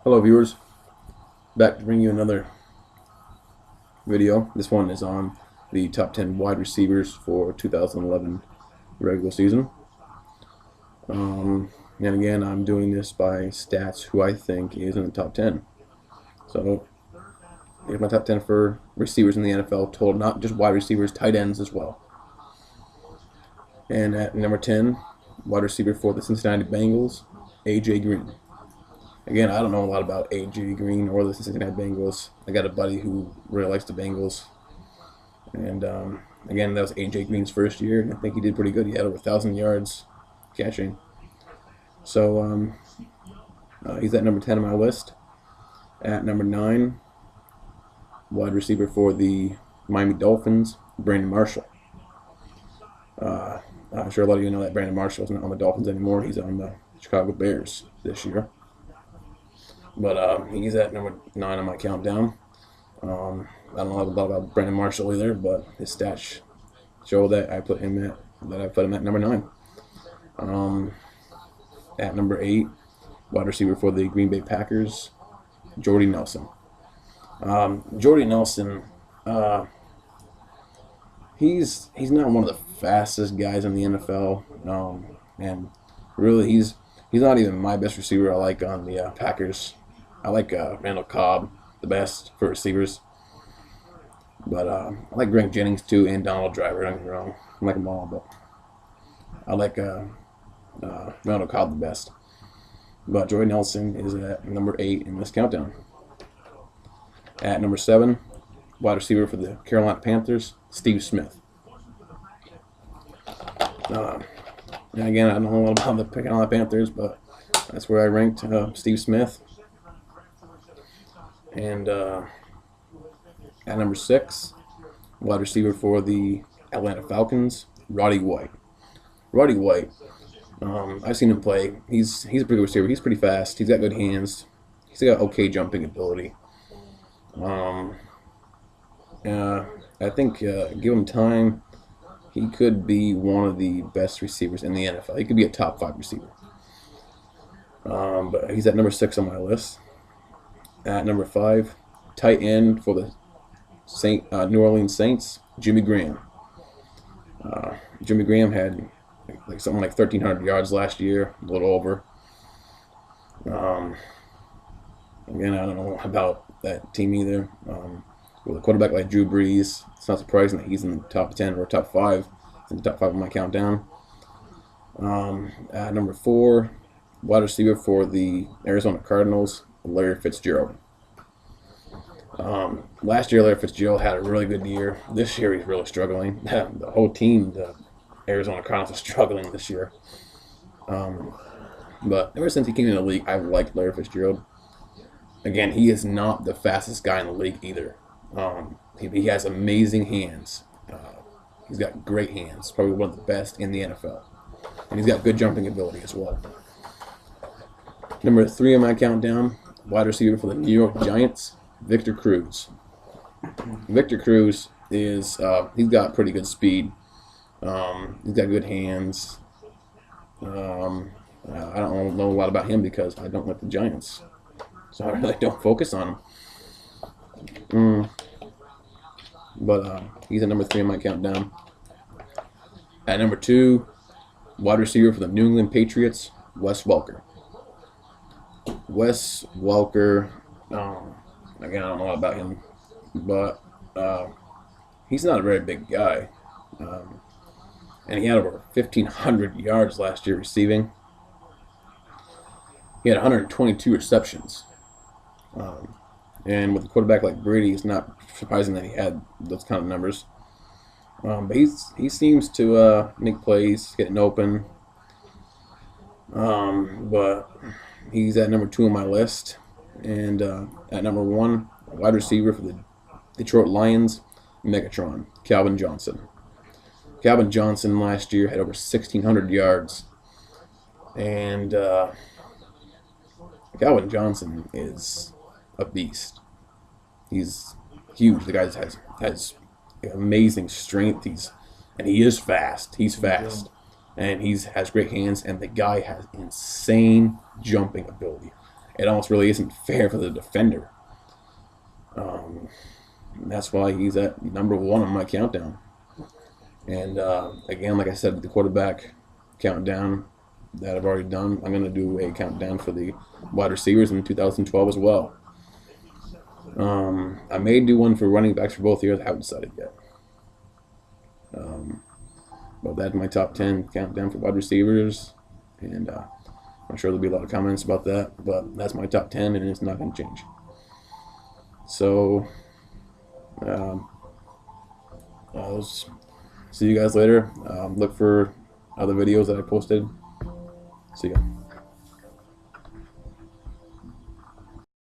Hello viewers, back to bring you another video. This one is on the top 10 wide receivers for 2011 regular season. And again, I'm doing this by stats who I think is in the top 10. So here's my top 10 for receivers in the NFL total, not just wide receivers, tight ends as well. And at number 10, wide receiver for the Cincinnati Bengals, A.J. Green. Again, I don't know a lot about A.J. Green or the Cincinnati Bengals. I got a buddy who really likes the Bengals. And again, that was A.J. Green's first year, and I think he did pretty good. He had over 1,000 yards catching. So he's at number 10 on my list. At number 9, wide receiver for the Miami Dolphins, Brandon Marshall. I'm sure a lot of you know that Brandon Marshall is not on the Dolphins anymore. He's on the Chicago Bears this year. But he's at number 9 on my countdown. I don't know a lot about Brandon Marshall either, but his stats show that I put him at number 9. At number 8, wide receiver for the Green Bay Packers, Jordy Nelson. Jordy Nelson, he's not one of the fastest guys in the NFL, and really he's not even my best receiver. I like on the Packers. I like Randall Cobb the best for receivers, but I like Greg Jennings too and Donald Driver. Don't get me wrong, I like them all, but I like Randall Cobb the best. But Jordy Nelson is at number 8 in this countdown. At number 7, wide receiver for the Carolina Panthers, Steve Smith. And again, I don't know a lot about the Carolina Panthers, but that's where I ranked Steve Smith. And at number 6, wide receiver for the Atlanta Falcons, Roddy White. Roddy White, I've seen him play. He's a pretty good receiver. He's pretty fast. He's got good hands. He's got okay jumping ability. I think give him time, he could be one of the best receivers in the NFL. He could be a top 5 receiver. But he's at number 6 on my list. At number 5, tight end for the New Orleans Saints, Jimmy Graham. Jimmy Graham had something like 1,300 yards last year, a little over. Again, I don't know about that team either. With a quarterback like Drew Brees, it's not surprising that he's in the top 10 or top 5. He's in the top 5 on my countdown. At number 4, wide receiver for the Arizona Cardinals, Larry Fitzgerald. Last year, Larry Fitzgerald had a really good year. This year, he's really struggling. The whole team, the Arizona Cardinals, are struggling this year. But ever since he came in the league, I've liked Larry Fitzgerald. Again, he is not the fastest guy in the league either. He has amazing hands. He's got great hands, probably one of the best in the NFL. And he's got good jumping ability as well. Number 3 on my countdown, wide receiver for the New York Giants, Victor Cruz. Victor Cruz is, he's got pretty good speed. He's got good hands. I don't know a lot about him because I don't like the Giants. So I really don't focus on him. But he's at number 3 on my countdown. At number 2, wide receiver for the New England Patriots, Wes Welker. Wes Welker, again, I don't know a lot about him, but he's not a very big guy. And he had over 1,500 yards last year receiving. He had 122 receptions. And with a quarterback like Brady, it's not surprising that he had those kind of numbers. But he seems to make plays, getting open. But he's at number 2 on my list. And at number 1, wide receiver for the Detroit Lions, Megatron, Calvin Johnson. Calvin Johnson last year had over 1,600 yards. And Calvin Johnson is a beast. He's huge. The guy has amazing strength. He is fast. He's fast. And has great hands, and the guy has insane jumping ability. it almost really isn't fair for the defender. Um, that's why he's at #1 on my countdown. And again, like I said, the quarterback countdown that I've already done, I'm going to do a countdown for the wide receivers in 2012 as well. I may do one for running backs for both years. I haven't decided yet. But that's my top 10 countdown for wide receivers. And I'm sure there'll be a lot of comments about that. But that's my top 10, and it's not going to change. So, I'll see you guys later. Look for other videos that I posted. See ya.